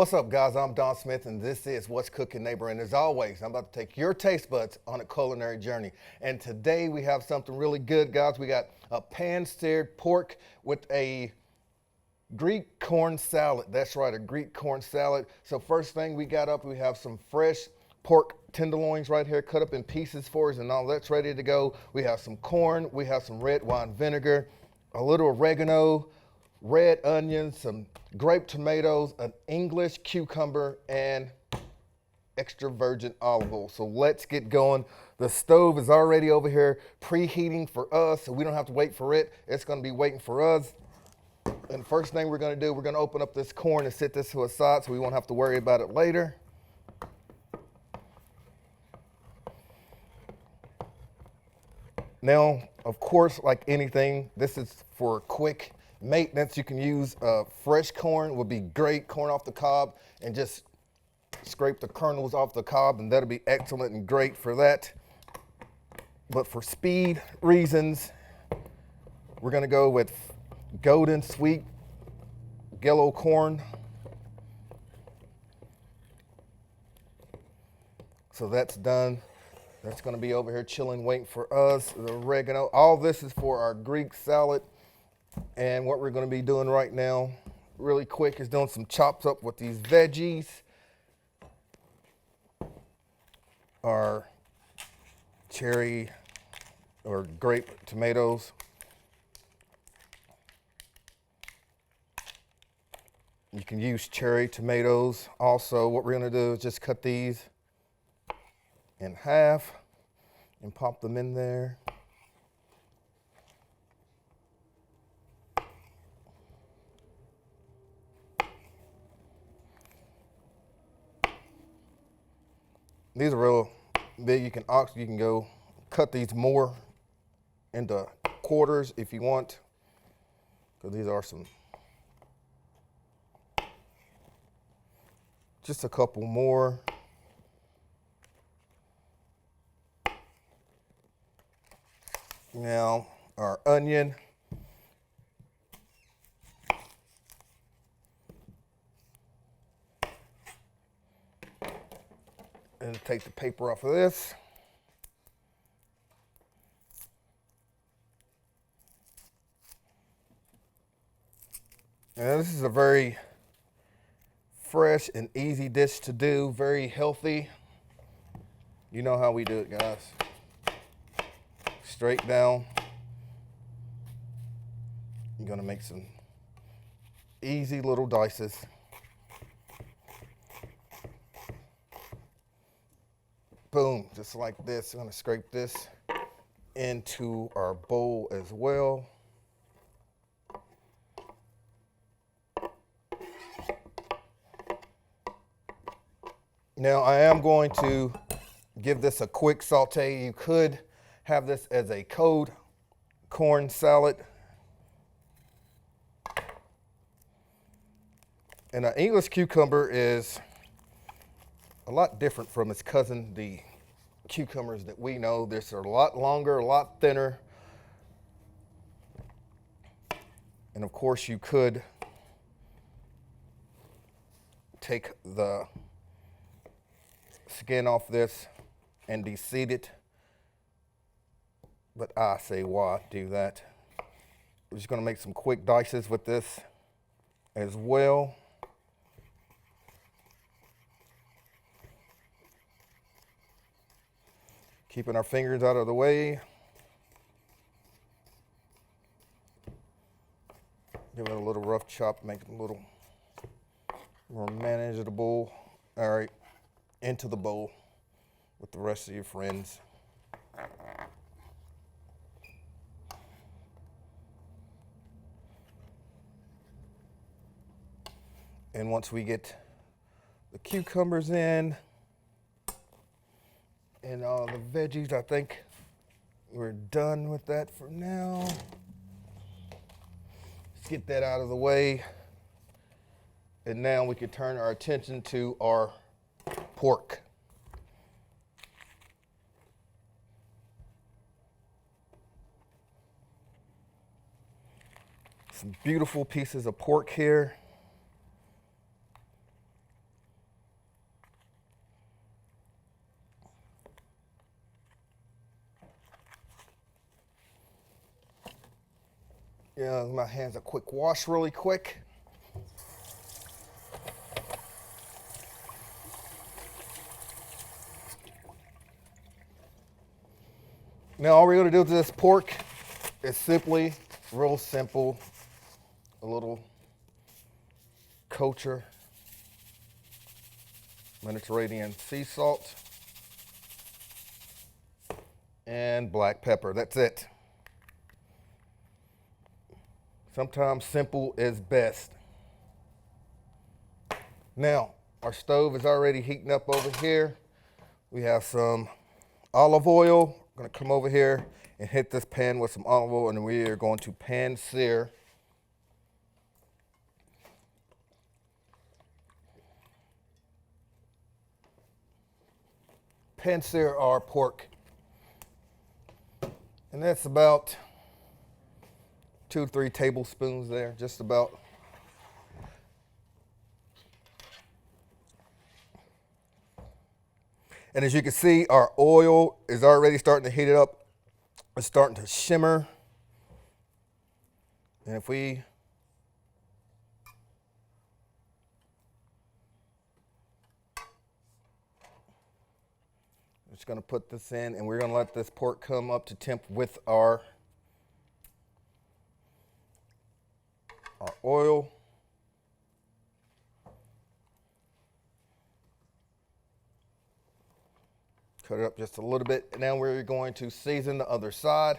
What's up, guys? I'm Don Smith, and this is What's Cooking Neighbor. And as always, I'm about to take your taste buds on a culinary journey. And today we have something really good, guys. We got a pan-seared pork with a Greek corn salad. That's right, a Greek corn salad. So first thing we got up, we have some fresh pork tenderloins right here, cut up in pieces for us, and all that's ready to go. We have some corn, we have some red wine vinegar, a little oregano, red onions, some grape tomatoes, an English cucumber, and extra virgin olive oil. So let's get going. The stove is already over here preheating for us, so we don't have to wait for it. It's gonna be waiting for us. And the first thing we're gonna do, we're gonna open up this corn and set this to a side so we won't have to worry about it later. Now, of course, like anything, this is for quick maintenance. You can use fresh corn, would be great, corn off the cob, and just scrape the kernels off the cob, and that'll be excellent and great for that. But for speed reasons, we're gonna go with golden sweet yellow corn. So that's done. That's gonna be over here chilling, waiting for us. The oregano, all this is for our Greek salad. And what we're gonna be doing right now, really quick, is doing some chops up with these veggies. Our cherry or grape tomatoes. You can use cherry tomatoes. Also, what we're gonna do is just cut these in half and pop them in there. These are real big. You can go cut these more into quarters if you want, because these are some. Just a couple more. Now, our onion. And take the paper off of this. And this is a very fresh and easy dish to do, very healthy. You know how we do it, guys. Straight down. I'm gonna make some easy little dices. Boom, just like this. I'm gonna scrape this into our bowl as well. Now I am going to give this a quick saute. You could have this as a cold corn salad. And an English cucumber is a lot different from its cousin, the cucumbers that we know. They're a lot longer, a lot thinner. And of course you could take the skin off this and de-seed it. But I say, why do that? We're just gonna make some quick dices with this as well. Keeping our fingers out of the way. Give it a little rough chop, make it a little more manageable. All right, into the bowl with the rest of your friends. And once we get the cucumbers in and all the veggies, I think we're done with that for now. Let's get that out of the way. And now we can turn our attention to our pork. Some beautiful pieces of pork here. My hands a quick wash really quick. Now all we're going to do to this pork is simply, real simple, a little kosher Mediterranean sea salt and black pepper. That's it. Sometimes simple is best. Now, our stove is already heating up over here. We have some olive oil. I'm gonna come over here and hit this pan with some olive oil, and we are going to pan sear our pork. And that's about 2 to 3 tablespoons there, just about. And as you can see, our oil is already starting to heat it up. It's starting to shimmer. And if we just going to put this in, and we're going to let this pork come up to temp with our oil. Cut it up just a little bit. And now we're going to season the other side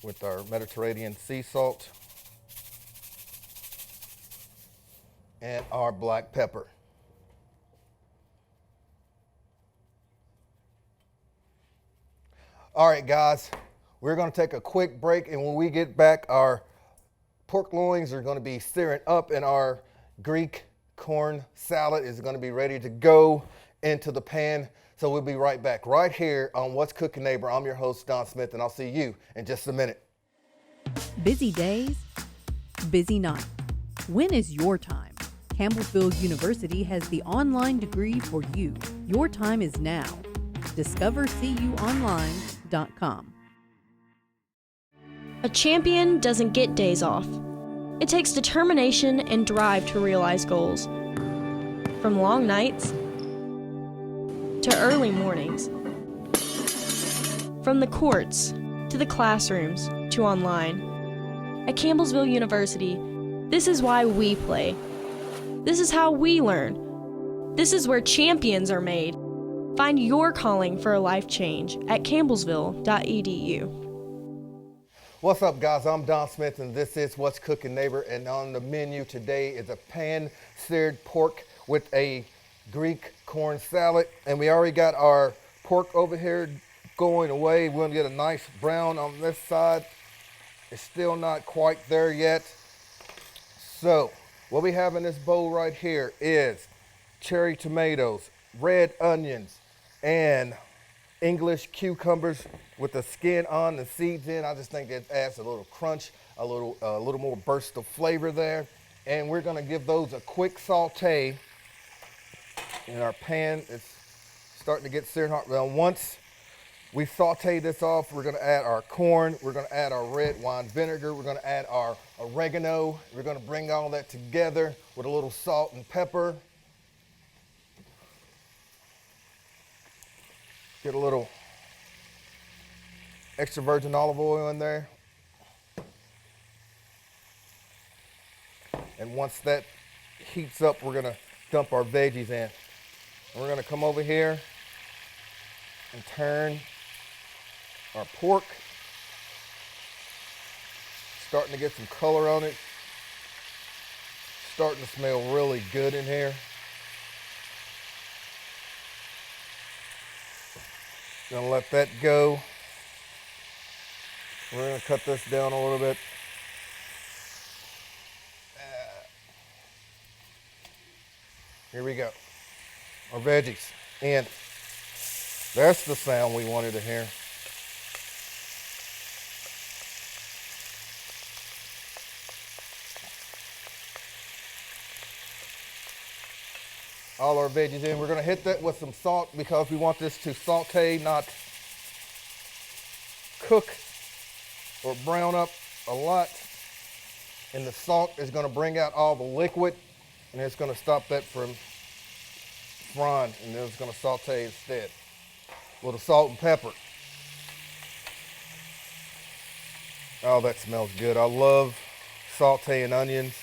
with our Mediterranean sea salt and our black pepper. All right, guys, we're going to take a quick break, and when we get back, our pork loins are going to be searing up, and our Greek corn salad is going to be ready to go into the pan. So we'll be right back right here on What's Cooking Neighbor. I'm your host, Don Smith, and I'll see you in just a minute. Busy days, busy night. When is your time? Campbellsville University has the online degree for you. Your time is now. DiscoverCUOnline.com. A champion doesn't get days off. It takes determination and drive to realize goals. From long nights to early mornings. From the courts to the classrooms to online. At Campbellsville University, this is why we play. This is how we learn. This is where champions are made. Find your calling for a life change at campbellsville.edu. What's up, guys? I'm Don Smith, and this is What's Cooking Neighbor. And on the menu today is a pan-seared pork with a Greek corn salad. And we already got our pork over here going away. We're going to get a nice brown on this side. It's still not quite there yet. So what we have in this bowl right here is cherry tomatoes, red onions, and English cucumbers with the skin on, the seeds in. I just think it adds a little crunch, a little more burst of flavor there. And we're gonna give those a quick saute in our pan. It's starting to get seared hot. Now, once we saute this off, we're gonna add our corn, we're gonna add our red wine vinegar, we're gonna add our oregano. We're gonna bring all that together with a little salt and pepper. Get a little extra virgin olive oil in there. And once that heats up, we're gonna dump our veggies in. And we're gonna come over here and turn our pork. Starting to get some color on it. Starting to smell really good in here. Gonna let that go. We're gonna cut this down a little bit. Here we go. Our veggies. And that's the sound we wanted to hear. All our veggies in. We're gonna hit that with some salt because we want this to saute, not cook or brown up. a lot, and the salt is going to bring out all the liquid, and it's going to stop that from frying, and then it's going to saute instead. A little salt and pepper. Oh, that smells good. I love sauteing onions.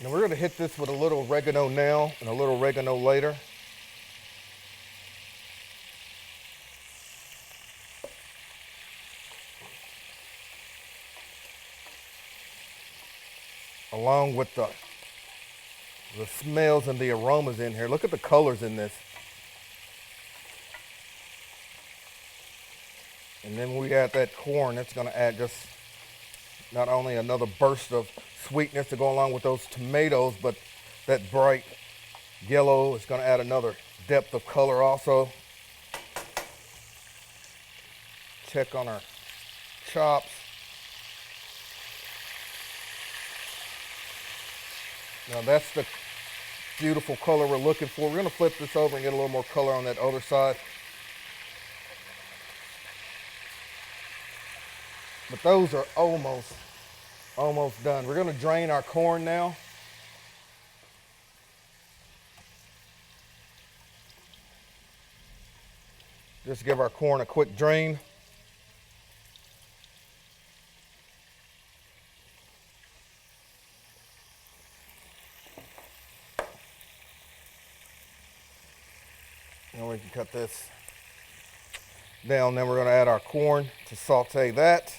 Now we're going to hit this with a little oregano now and a little oregano later. Along with the smells and the aromas in here. Look at the colors in this. And then we add that corn. That's going to add just not only another burst of sweetness to go along with those tomatoes, but that bright yellow is going to add another depth of color also. Check on our chops. Now that's the beautiful color we're looking for. We're going to flip this over and get a little more color on that other side. But those are almost done. We're going to drain our corn now. Just give our corn a quick drain. Now we can cut this down. Then we're going to add our corn to saute that.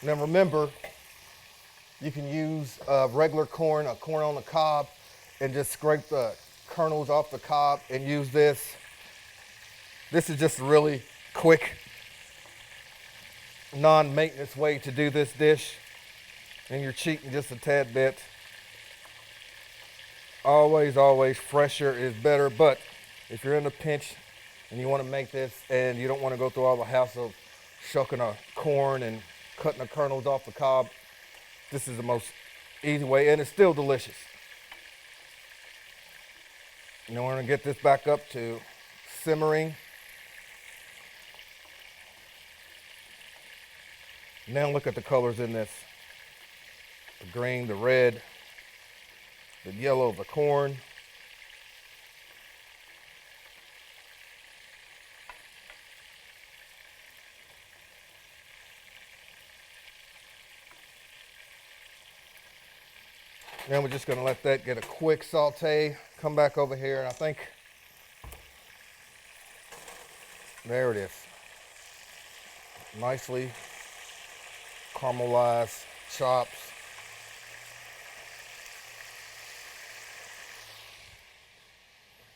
Now remember, you can use regular corn, a corn on the cob, and just scrape the kernels off the cob and use this. This is just a really quick, non-maintenance way to do this dish, and you're cheating just a tad bit. Always, fresher is better, but if you're in a pinch and you want to make this and you don't want to go through all the hassle of shucking a corn and cutting the kernels off the cob, this is the most easy way, and it's still delicious. Now we're going to get this back up to simmering. Now look at the colors in this. The green, the red, the yellow of the corn. Then we're just going to let that get a quick saute. Come back over here, and I think, there it is. Nicely caramelized chops.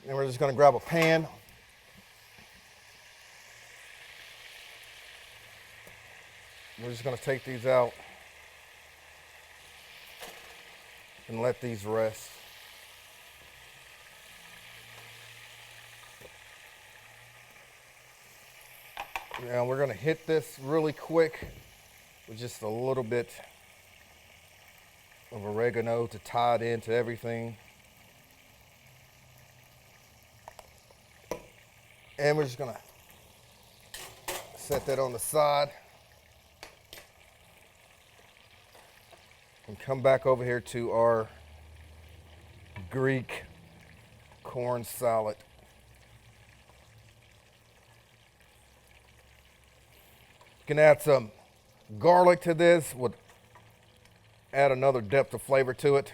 Then we're just going to grab a pan. We're just going to take these out and let these rest. Now we're going to hit this really quick with just a little bit of oregano to tie it into everything. And we're just going to set that on the side and come back over here to our Greek corn salad. You can add some garlic to this, would add another depth of flavor to it.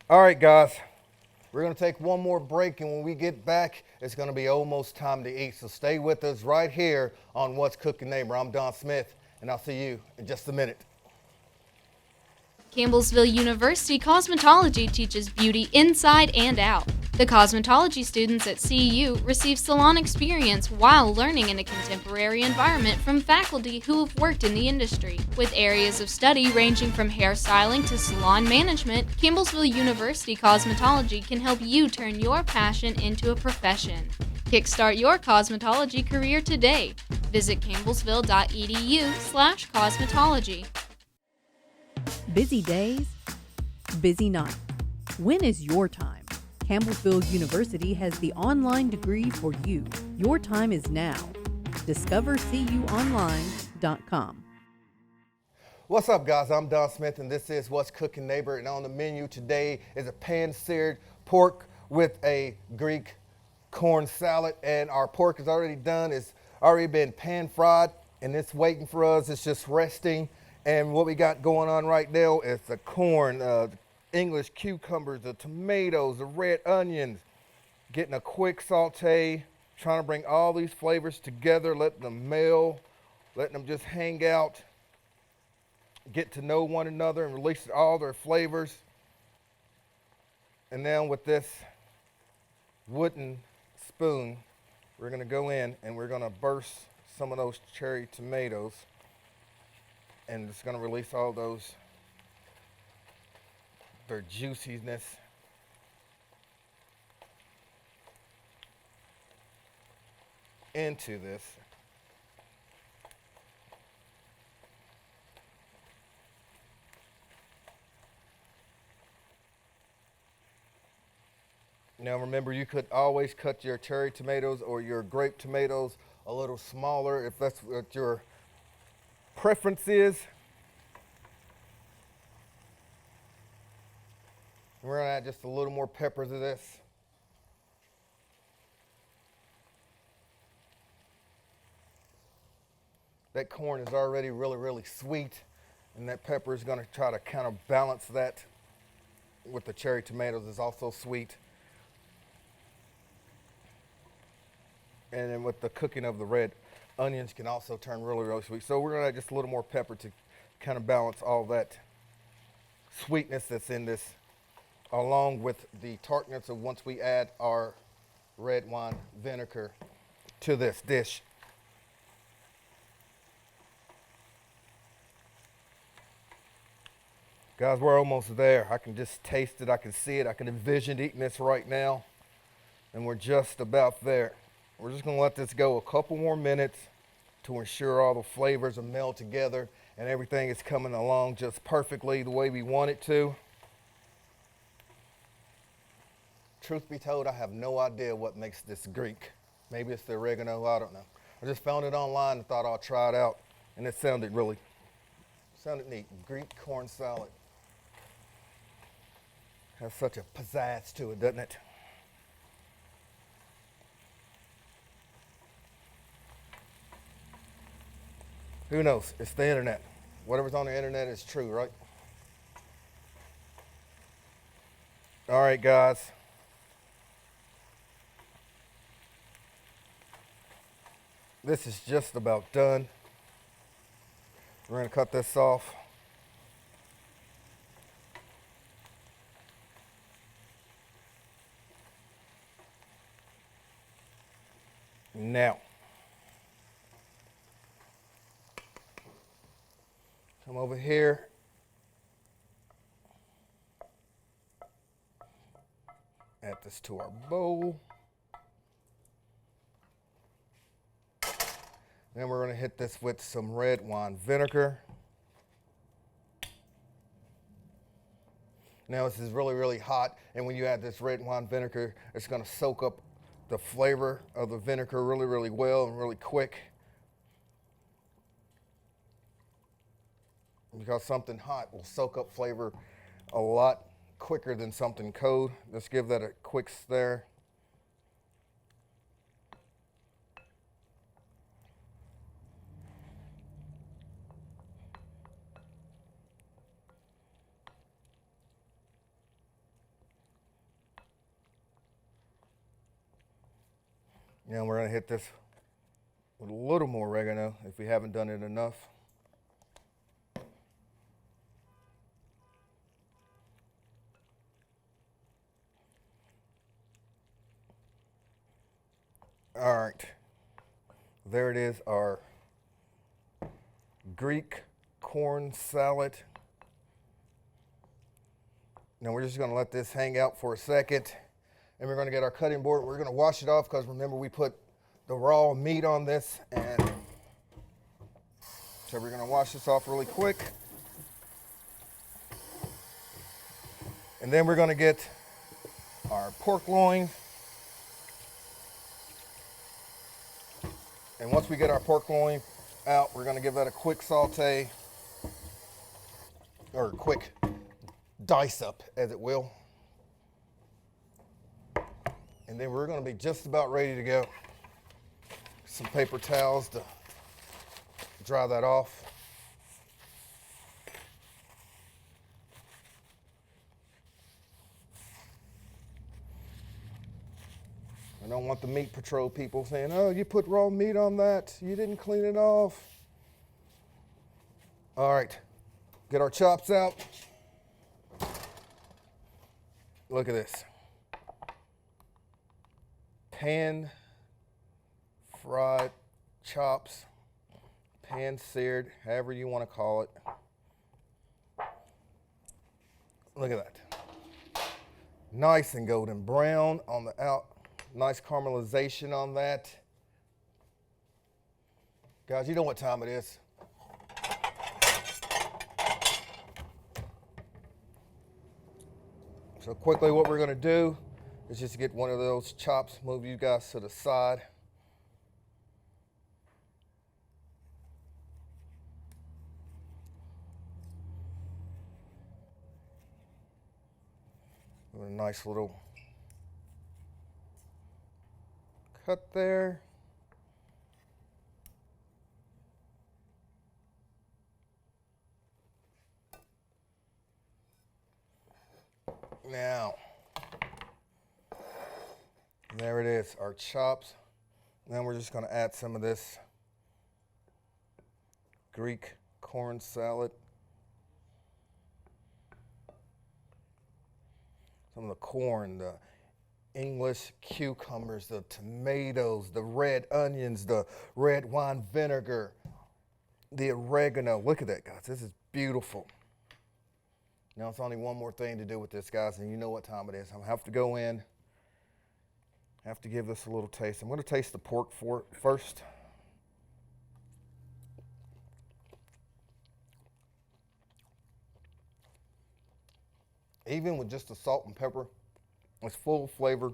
All right, guys, we're going to take one more break, and when we get back, it's going to be almost time to eat. So stay with us right here on What's Cooking Neighbor. I'm Don Smith, and I'll see you in just a minute. Campbellsville University Cosmetology teaches beauty inside and out. The cosmetology students at CEU receive salon experience while learning in a contemporary environment from faculty who have worked in the industry. With areas of study ranging from hairstyling to salon management, Campbellsville University Cosmetology can help you turn your passion into a profession. Kickstart your cosmetology career today. Visit campbellsville.edu/cosmetology. Busy days, busy nights. When is your time? Campbellsville University has the online degree for you. Your time is now. Discover cuonline.com. What's up, guys? I'm Don Smith, and this is What's Cooking Neighbor. And on the menu today is a pan-seared pork with a Greek corn salad. And our pork is already done. It's already been pan-fried, and it's waiting for us. It's just resting. And what we got going on right now is the corn, English cucumbers, the tomatoes, the red onions, getting a quick saute, trying to bring all these flavors together, letting them meld, letting them just hang out, get to know one another and release all their flavors. And then with this wooden spoon, we're gonna go in and we're gonna burst some of those cherry tomatoes, and it's gonna release all those, their juiciness. Into this. Now remember, you could always cut your cherry tomatoes or your grape tomatoes a little smaller if that's what your preference is. We're gonna add just a little more pepper to this. That corn is already really sweet, and that pepper is gonna try to kind of balance that with the cherry tomatoes. Is also sweet. And then with the cooking of the red onions can also turn really sweet. So we're gonna add just a little more pepper to kind of balance all that sweetness that's in this, along with the tartness of once we add our red wine vinegar to this dish. Guys, we're almost there. I can just taste it, I can see it, I can envision eating this right now, and we're just about there. We're just gonna let this go a couple more minutes to ensure all the flavors are meld together and everything is coming along just perfectly the way we want it to. Truth be told, I have no idea what makes this Greek. Maybe it's the oregano, I don't know. I just found it online and thought I'll try it out, and it sounded neat. Greek corn salad. Has such a pizzazz to it, doesn't it? Who knows? It's the internet. Whatever's on the internet is true, right? All right, guys. This is just about done. We're going to cut this off. Now, come over here. Add this to our bowl. Then we're going to hit this with some red wine vinegar. Now this is really hot, and when you add this red wine vinegar, it's going to soak up the flavor of the vinegar really well and really quick. Because something hot will soak up flavor a lot quicker than something cold. Let's give that a quick stir. Now we're going to hit this with a little more oregano if we haven't done it enough. All right. There it is, our Greek corn salad. Now we're just gonna let this hang out for a second, and we're gonna get our cutting board. We're gonna wash it off because remember we put the raw meat on this, and so we're gonna wash this off really quick. And then we're gonna get our pork loin. And once we get our pork loin out, we're gonna give that a quick saute, or a quick dice up, as it will. And then we're gonna be just about ready to go. Some paper towels to dry that off. I don't want the meat patrol people saying, oh, you put raw meat on that. You didn't clean it off. All right, get our chops out. Look at this. Pan fried chops, pan seared, however you want to call it. Look at that. Nice and golden brown on the out. Nice caramelization on that. Guys, you know what time it is. So quickly what we're gonna do is just get one of those chops, move you guys to the side. With a nice little cut there. Now, there it is, our chops. Then we're just going to add some of this Greek corn salad. Some of the corn, the English cucumbers, the tomatoes, the red onions, the red wine vinegar, the oregano. Look at that, guys. This is beautiful. Now it's only one more thing to do with this, guys, and you know what time it is. I'm gonna have to go in, have to give this a little taste. I'm gonna taste the pork first. Even with just the salt and pepper, it's full of flavor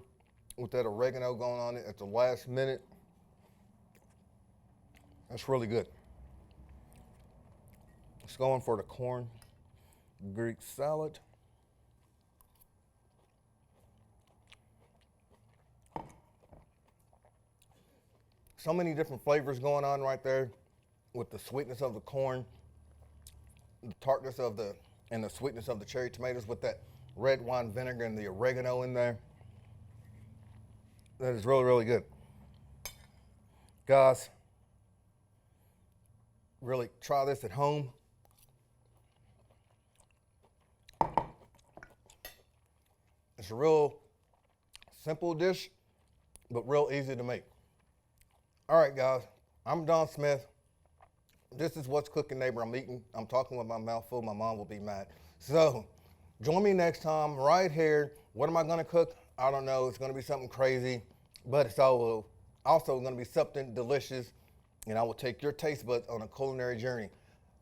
with that oregano going on it at the last minute. That's really good. Let's go in for the corn Greek salad. So many different flavors going on right there with the sweetness of the corn, the tartness of and the sweetness of the cherry tomatoes with that red wine vinegar and the oregano in there. That is really, really good. Guys, really try this at home. It's a real simple dish, but real easy to make. All right, guys, I'm Don Smith. This is What's Cooking Neighbor. I'm talking with my mouth full. My mom will be mad. So join me next time right here. What am I gonna cook? I don't know. It's gonna be something crazy, but it's also gonna be something delicious, and I will take your taste buds on a culinary journey.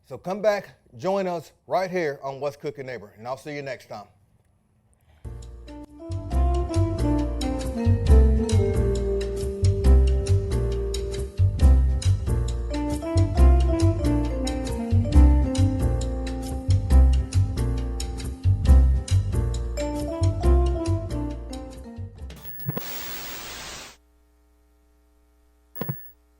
So come back, join us right here on What's Cooking Neighbor, and I'll see you next time.